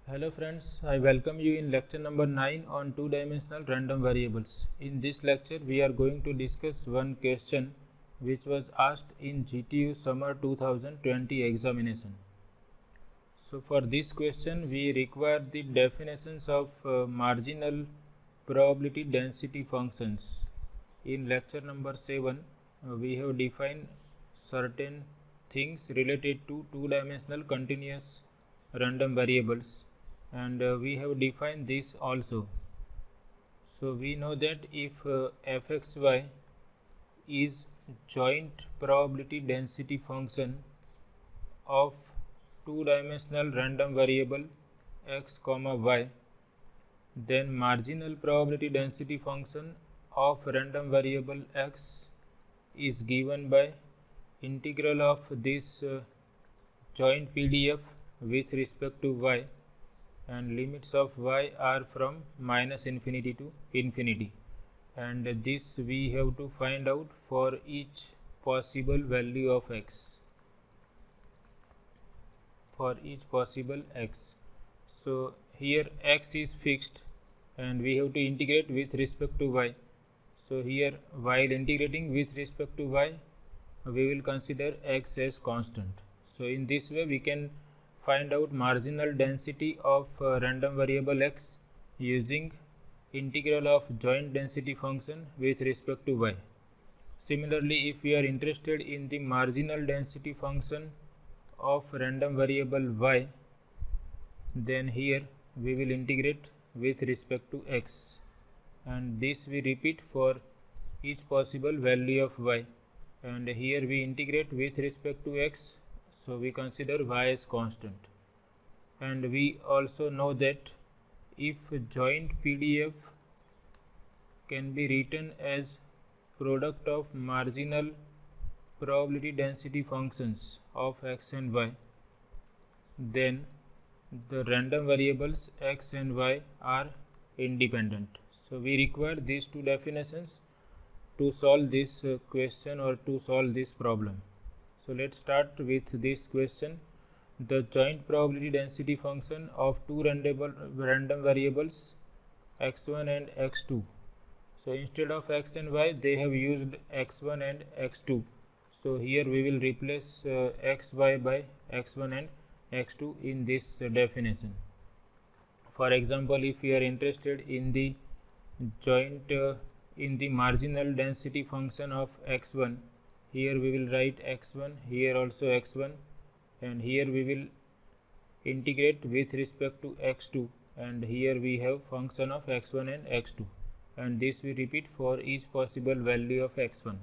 Hello friends, I welcome you in lecture number 9 on two-dimensional random variables. In this lecture, we are going to discuss one question which was asked in GTU Summer 2020 examination. So for this question, we require the definitions of marginal probability density functions. In lecture number 7, we have defined certain things related to two-dimensional continuous random variables, and we have defined this also. So we know that if fxy is joint probability density function of two-dimensional random variable x comma y, then marginal probability density function of random variable x is given by integral of this joint PDF with respect to y, and limits of y are from minus infinity to infinity, and this we have to find out for each possible value of x, for each possible x. So here x is fixed and we have to integrate with respect to y. So here while integrating with respect to y, we will consider x as constant. So in this way we can find out marginal density of random variable x using integral of joint density function with respect to y. Similarly, if we are interested in the marginal density function of random variable y, then here we will integrate with respect to x, and this we repeat for each possible value of y, and here we integrate with respect to x, so we consider y as constant. And we also know that if joint PDF can be written as product of marginal probability density functions of x and y, then the random variables x and y are independent. So we require these two definitions to solve this question or to solve this problem. So let's start with this question. The joint probability density function of two random variables x1 and x2. So instead of x and y, they have used x1 and x2. So here we will replace xy by x1 and x2 in this definition. For example, if we are interested in the joint in the marginal density function of x1, here we will write x1, here also x1, and here we will integrate with respect to x2, and here we have function of x1 and x2, and this we repeat for each possible value of x1.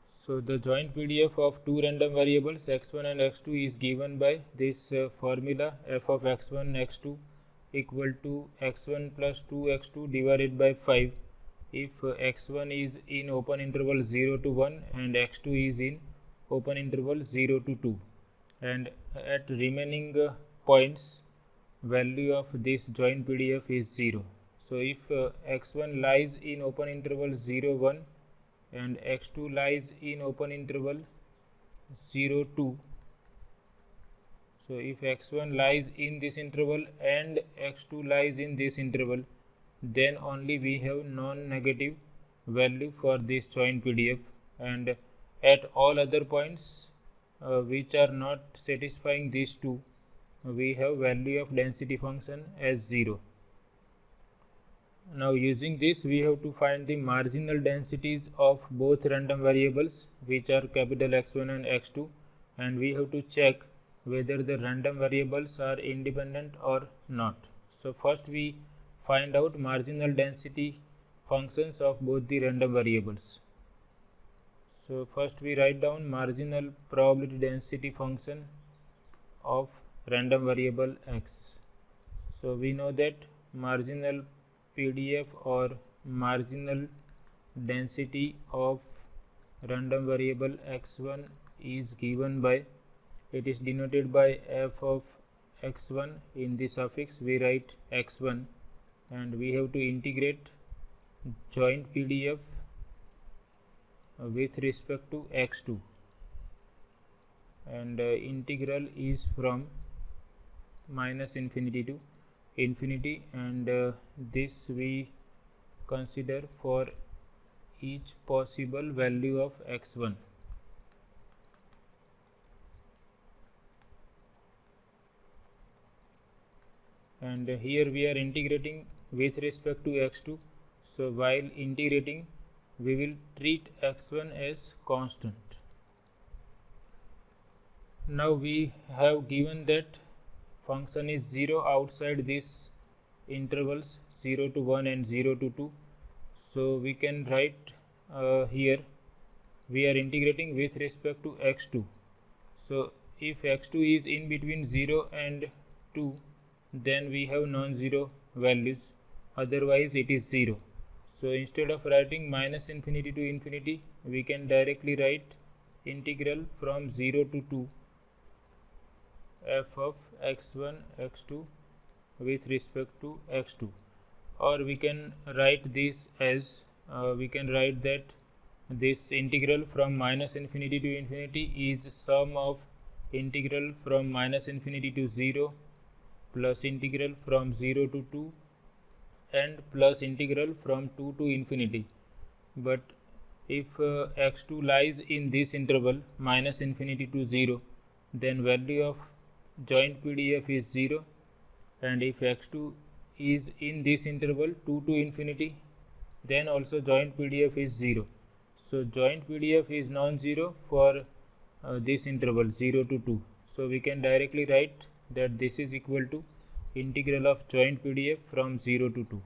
So the joint PDF of two random variables x1 and x2 is given by this formula f of x1 x2 equal to x1 plus 2x2 divided by 5 if x1 is in open interval 0 to 1 and x2 is in open interval 0 to 2, and at remaining points value of this joint PDF is 0. So if x1 lies in open interval 0 1 and x2 lies in open interval 0 2, so if x1 lies in this interval and x2 lies in this interval, then only we have non-negative value for this joint PDF, and at all other points which are not satisfying these two, we have value of density function as 0. Now using this, we have to find the marginal densities of both random variables, which are capital X1 and X2, and we have to check whether the random variables are independent or not. So first we find out marginal density functions of both the random variables. So first we write down marginal probability density function of random variable x. So we know that marginal PDF or marginal density of random variable x1 is given by, it is denoted by f of x1. In the suffix we write x1, and we have to integrate joint PDF with respect to x2, and integral is from minus infinity to infinity, and this we consider for each possible value of x1. And here we are integrating with respect to x2. So while integrating, we will treat x1 as constant. Now we have given that function is 0 outside these intervals 0 to 1 and 0 to 2. So we can write here we are integrating with respect to x2. So if x2 is in between 0 and 2, then we have non-zero values, otherwise it is 0. So instead of writing minus infinity to infinity, we can directly write integral from 0 to 2 f of x1 x2 with respect to x2, or we can write this as we can write that this integral from minus infinity to infinity is sum of integral from minus infinity to 0 plus integral from 0 to 2 and plus integral from 2 to infinity. But if x2 lies in this interval minus infinity to 0, then value of joint PDF is 0, and if x2 is in this interval 2 to infinity, then also joint PDF is 0. So joint PDF is non-zero for this interval 0 to 2. So we can directly write that this is equal to integral of joint PDF from 0 to 2.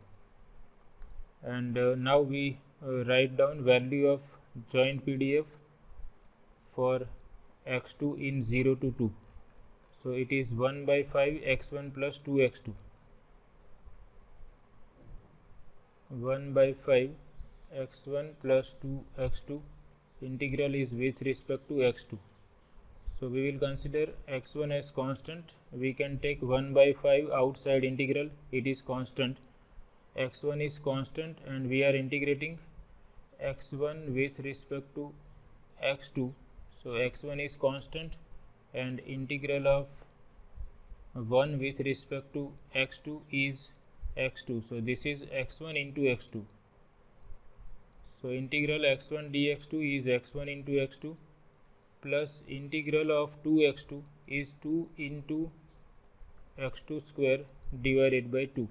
And now we write down value of joint PDF for x2 in 0 to 2. So it is 1 by 5 x1 plus 2x2. 1 by 5 x1 plus 2x2. Integral is with respect to x2. So we will consider x1 as constant. We can take 1 by 5 outside integral. It is constant. x1 is constant, and we are integrating x1 with respect to x2. So x1 is constant, and integral of 1 with respect to x2 is x2. So this is x1 into x2. So integral x1 dx2 is x1 into x2 plus integral of 2x2 is 2 into x2 square divided by 2.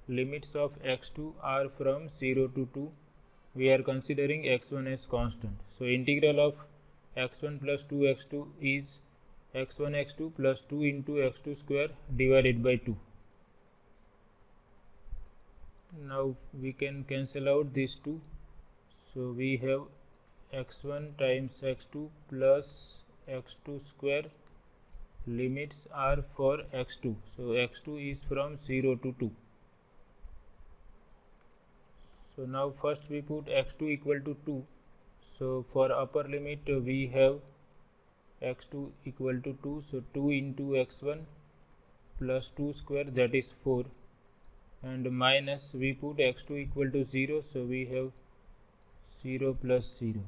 Limits of x2 are from 0 to 2. We are considering x1 as constant. So integral of x1 plus 2x2 is x1 x2 plus 2 into x2 square divided by 2. Now we can cancel out these two. So we have x1 times x2 plus x2 square. Limits are for x2. So x2 is from 0 to 2. So now first we put x2 equal to 2. So for upper limit we have x2 equal to 2. So 2 into x1 plus 2 square, that is 4, and minus we put x2 equal to 0. So we have 0 plus 0.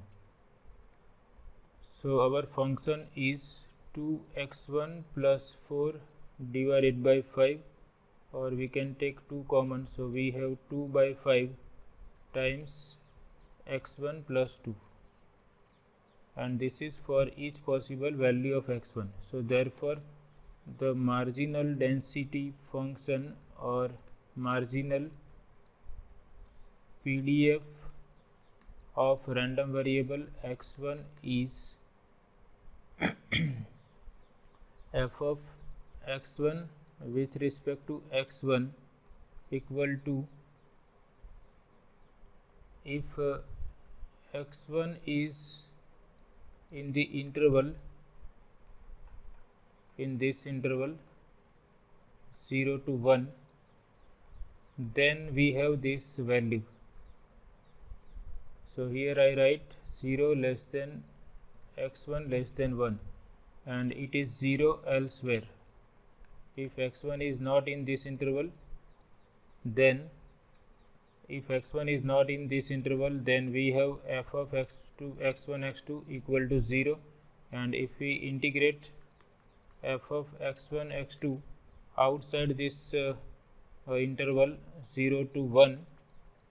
So our function is 2x1 plus 4 divided by 5, or we can take 2 common. So we have 2 by 5 times x1 plus 2, and this is for each possible value of x1. So therefore the marginal density function or marginal PDF of random variable x1 is f of x1 with respect to x1 equal to, if x1 is in the interval, in this interval 0 to 1, then we have this value. So here I write 0 less than x1 less than 1, and it is 0 elsewhere. If x1 is not in this interval, then if x1 is not in this interval, then we have f of x1 x2 equal to 0, and if we integrate f of x1 x2 outside this interval 0 to 1,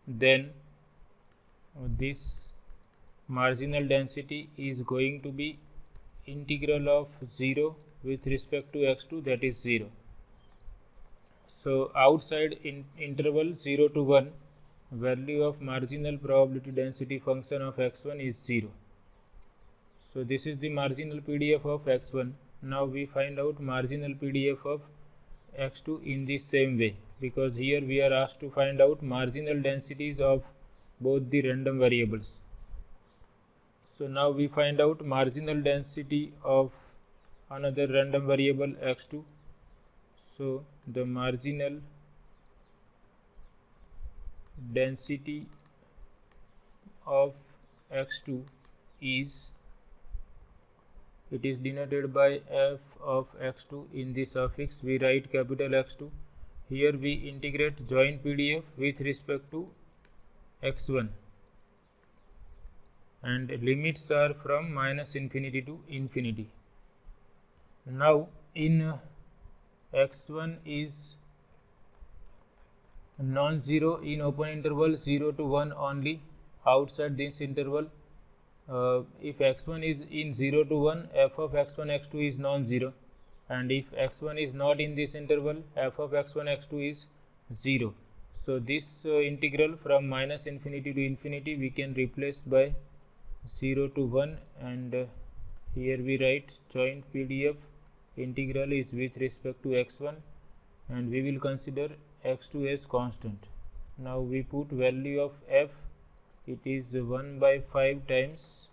then this marginal density is going to be integral of 0 with respect to x2, that is 0. So outside interval 0 to 1, value of marginal probability density function of x1 is 0. So this is the marginal PDF of x1. Now we find out marginal PDF of x2 in the same way, because here we are asked to find out marginal densities of both the random variables. So now we find out marginal density of another random variable x2. So the marginal density of x2 is, it is denoted by f of x2. In the suffix we write capital X2. Here we integrate joint PDF with respect to x1, and limits are from -infinity to infinity. Now in x1 is non-zero in open interval 0 to 1 only. Outside this interval, if x1 is in 0 to 1, f of x1 x2 is non-zero, and if x1 is not in this interval, f of x1 x2 is 0. So this integral from -infinity to infinity we can replace by 0 to 1, and here we write joint PDF integral is with respect to x1, and we will consider x2 as constant. Now we put value of f, it is 1 by 5 times,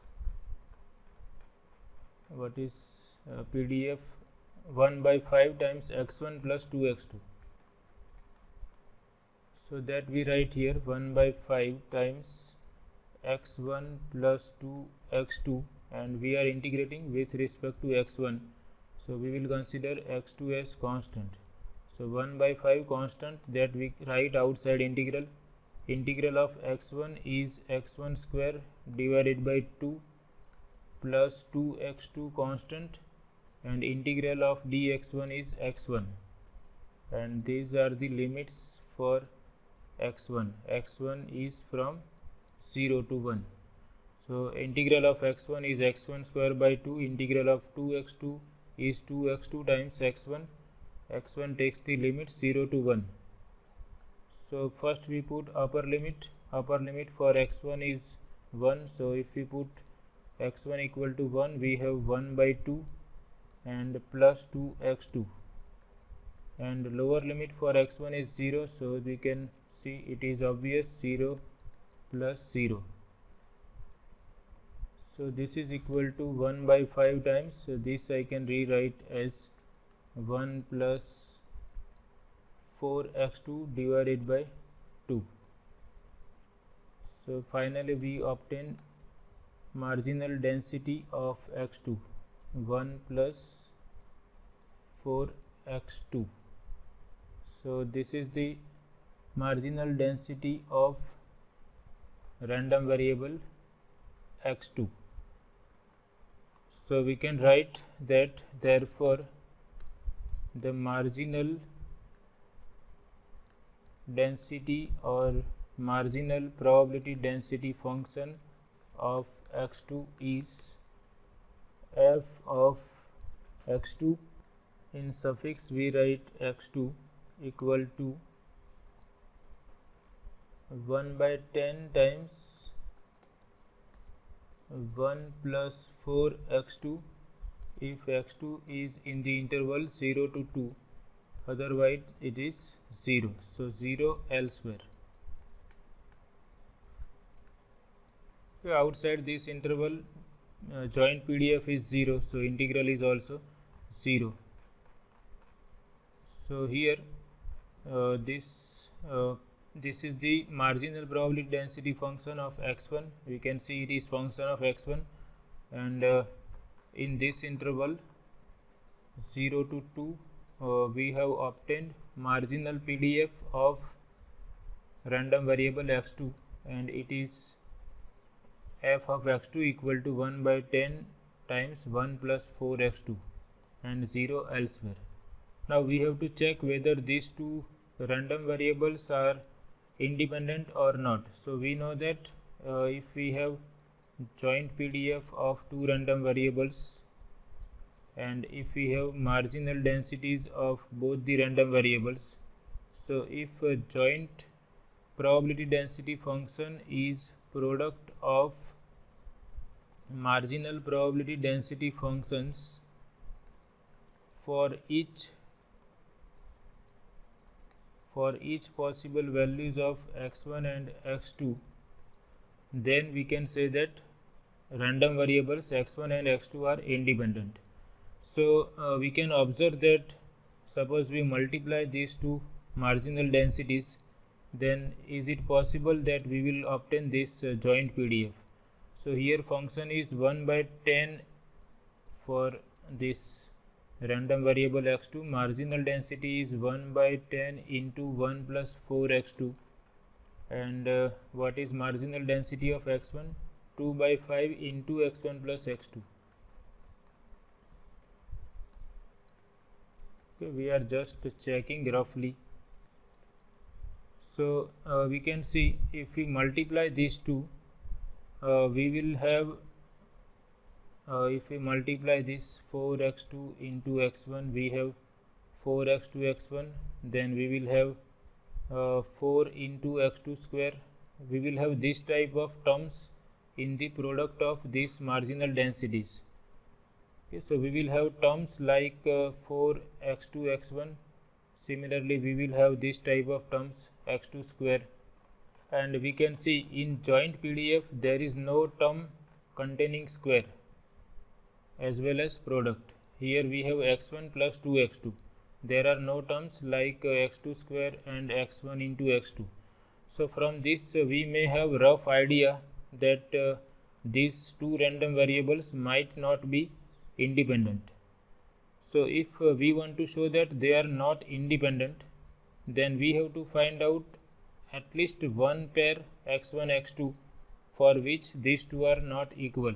what is PDF, 1 by 5 times x1 plus 2x2. So that we write here 1 by 5 times x1 plus 2x2, and we are integrating with respect to x1. So we will consider x2 as constant. So 1 by 5 constant, that we write outside integral. Integral of x1 is x1 square divided by 2 plus 2x2 constant, and integral of dx1 is x1, and these are the limits for x1. x1 is from 0 to 1. So integral of x1 is x1 square by 2, integral of 2x2 is 2x2 times x1. x1 takes the limit 0 to 1. So first we put upper limit for x1 is 1. So if we put x1 equal to 1, we have 1 by 2 and plus 2x2, and lower limit for x1 is 0. So we can see it is obvious, 0 plus 0. So this is equal to 1 by 5 times. So this I can rewrite as 1 plus 4x2 divided by 2. So finally we obtain marginal density of x2, 1 plus 4x2. So this is the marginal density of random variable x2. So we can write that therefore the marginal density or marginal probability density function of x2 is f of x2. In suffix we write x2 equal to 1 by 10 times 1 plus 4x2 if x2 is in the interval 0 to 2, otherwise it is 0. So 0 elsewhere. Okay, outside this interval joint PDF is 0, so integral is also 0. So here this is the marginal probability density function of x1. We can see it is function of x1, and in this interval 0 to 2 we have obtained marginal PDF of random variable x2, and it is f of x2 equal to 1 by 10 times 1 plus 4x2. and 0 elsewhere. Now we have to check whether these two random variables are independent or not. So we know that if we have joint PDF of two random variables, and if we have marginal densities of both the random variables, so if a joint probability density function is product of marginal probability density functions for each possible values of x1 and x2, then we can say that random variables x1 and x2 are independent. So we can observe that suppose we multiply these two marginal densities, then is it possible that we will obtain this joint PDF. So here function is 1 by 10 for this random variable x2, marginal density is 1 by 10 into 1 plus 4x2, and what is marginal density of x1? 2 by 5 into x1 plus x2. Okay, we are just checking roughly. So we can see if we multiply these two, we will have if we multiply this 4x2 into x1, we have 4x2 x1, then we will have 4 into x2 square. We will have this type of terms in the product of these marginal densities. Okay, so we will have terms like 4x2 x1. Similarly, we will have this type of terms x2 square, and we can see in joint PDF there is no term containing square as well as product. Here we have x1 plus 2x2. There are no terms like x2 square and x1 into x2. So from this we may have rough idea that these two random variables might not be independent. So if we want to show that they are not independent, then we have to find out at least one pair x1 x2 for which these two are not equal.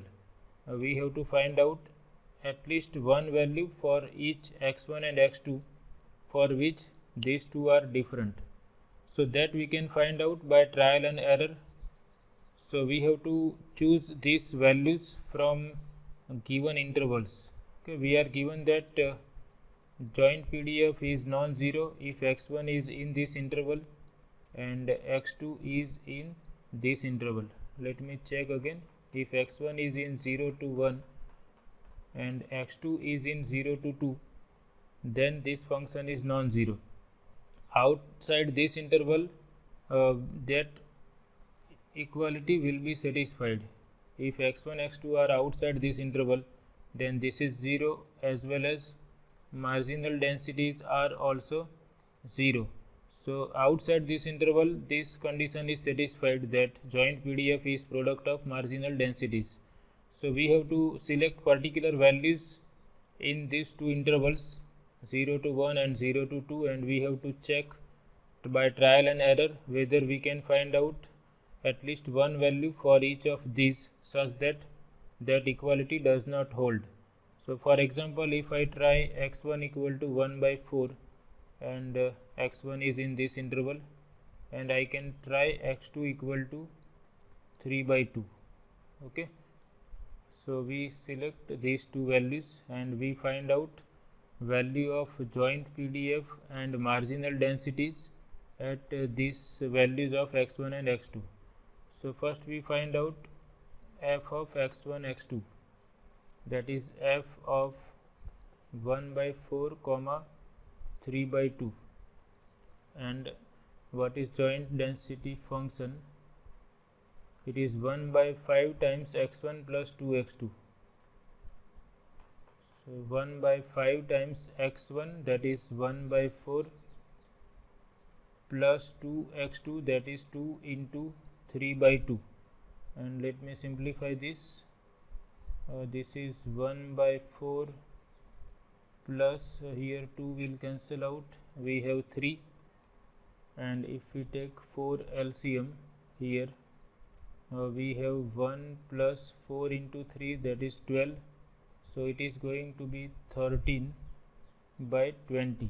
We have to find out at least one value for each x1 and x2 for which these two are different. So that we can find out by trial and error. So we have to choose these values from given intervals. Okay, we are given that joint PDF is non-zero if x1 is in this interval and x2 is in this interval. Let me check again. If x1 is in 0 to 1 and x2 is in 0 to 2, then this function is non-zero. Outside this interval, that equality will be satisfied. If x1 x2 are outside this interval, then this is 0 as well as marginal densities are also 0. So outside this interval, this condition is satisfied that joint PDF is product of marginal densities. So we have to select particular values in these two intervals, 0 to 1 and 0 to 2, and we have to check by trial and error whether we can find out at least one value for each of these such that equality does not hold. So for example, if I try x1 equal to 1 by 4 and x1 is in this interval, and I can try x2 equal to 3 by 2. Okay, so we select these two values and we find out value of joint PDF and marginal densities at these values of x1 and x2. So first we find out f of x1 x2, that is f of 1 by 4 comma 3 by 2, and what is joint density function? It is 1 by 5 times x1 plus 2x2. So 1 by 5 times x1, that is 1 by 4, plus 2x2, that is 2 into 3 by 2. And let me simplify this. This is 1 by 4 plus here 2 will cancel out, we have 3, and if we take 4 LCM here, we have 1 plus 4 into 3, that is 12. So it is going to be 13 by 20.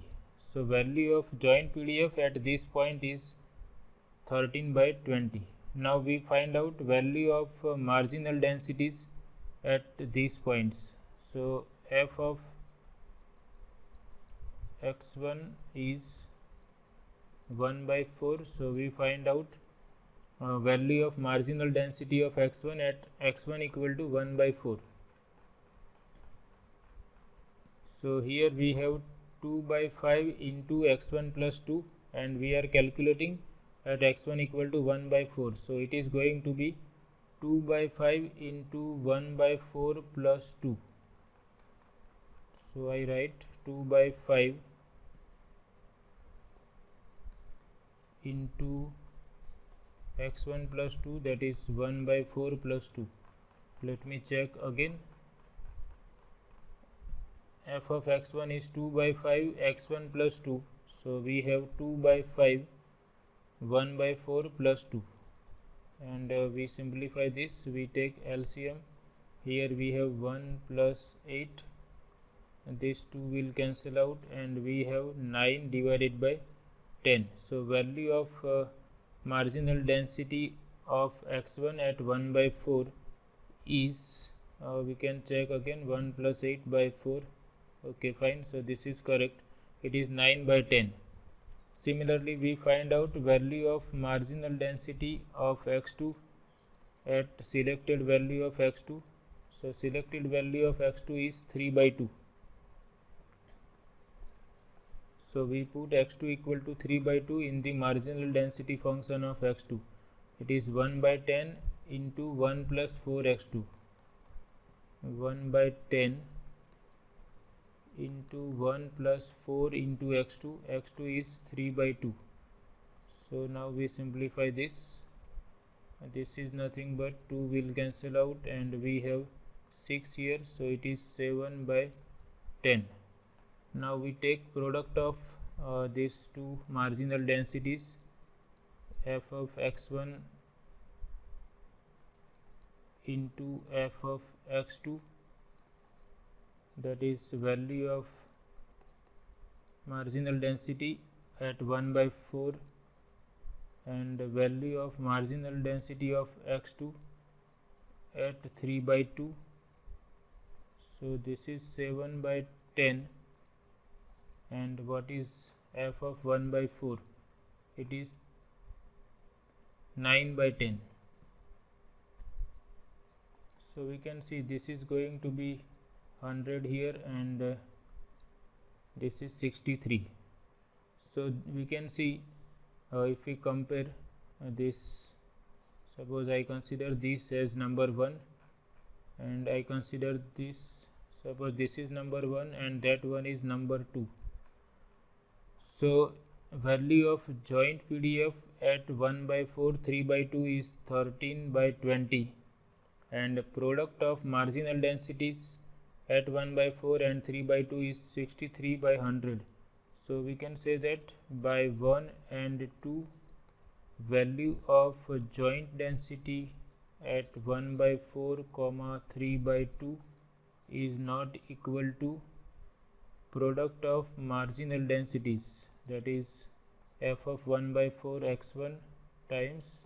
So value of joint PDF at this point is 13 by 20. Now we find out value of marginal densities at these points. So f of x1 is 1 by 4. So we find out value of marginal density of x1 at x1 equal to 1 by 4. So here we have 2 by 5 into x1 plus 2, and we are calculating at x1 equal to 1 by 4. So it is going to be 2 by 5 into 1 by 4 plus 2. So I write 2 by 5 into x1 plus 2, that is 1 by 4 plus 2. Let me check again. F of x1 is 2 by 5 x1 plus 2. So we have 2 by 5 1 by 4 plus 2, and we simplify this. We take LCM. Here we have 1 plus 8, and these 2 will cancel out, and we have 9 divided by 10. So value of marginal density of x1 at 1 by 4 is, we can check again, 1 plus 8 by 4. Okay, fine. So this is correct. It is 9 by 10. Similarly, we find out value of marginal density of x2 at selected value of x2. So selected value of x2 is 3 by 2. So we put x2 equal to 3 by 2 in the marginal density function of x2. It is 1 by 10 into 1 plus 4x2. 1 by 10 into 1 plus 4 into x2. x2 is 3 by 2. So now we simplify this. This is nothing but 2 will cancel out, and we have 6 here. So it is 7 by 10. Now we take product of these two marginal densities, f of x1 into f of x2, that is value of marginal density at 1 by 4 and value of marginal density of x2 at 3 by 2. So this is 7 by 10, and what is f of 1 by 4? It is 9 by 10. So we can see this is going to be 100 here, and this is 63. So we can see if we compare this, suppose I consider this as number 1, and I consider this, suppose this is number 1 and that one is number 2. So value of joint PDF at 1 by 4 3 by 2 is 13 by 20, and product of marginal densities at 1 by 4 and 3 by 2 is 63 by 100. So we can say that by 1 and 2 value of joint density at 1 by 4 comma 3 by 2 is not equal to product of marginal densities, that is f of 1 by 4 x1 times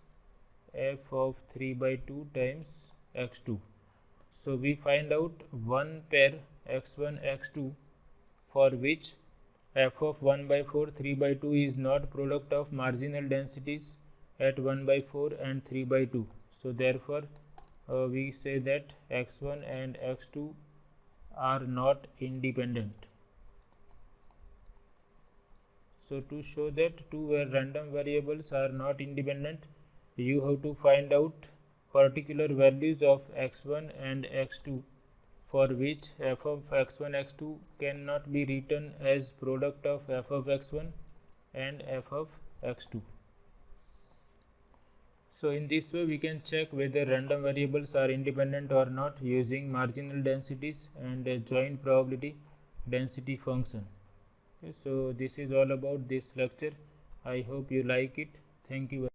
f of 3 by 2 times x2. So we find out one pair x1 x2 for which f of 1 by 4 3 by 2 is not product of marginal densities at 1 by 4 and 3 by 2. So therefore we say that x1 and x2 are not independent. So to show that two random variables are not independent, you have to find out particular values of x1 and x2 for which f of x1 x2 cannot be written as product of f of x1 and f of x2. So in this way we can check whether random variables are independent or not using marginal densities and joint probability density function. Okay, so this is all about this lecture. I hope you like it. Thank you.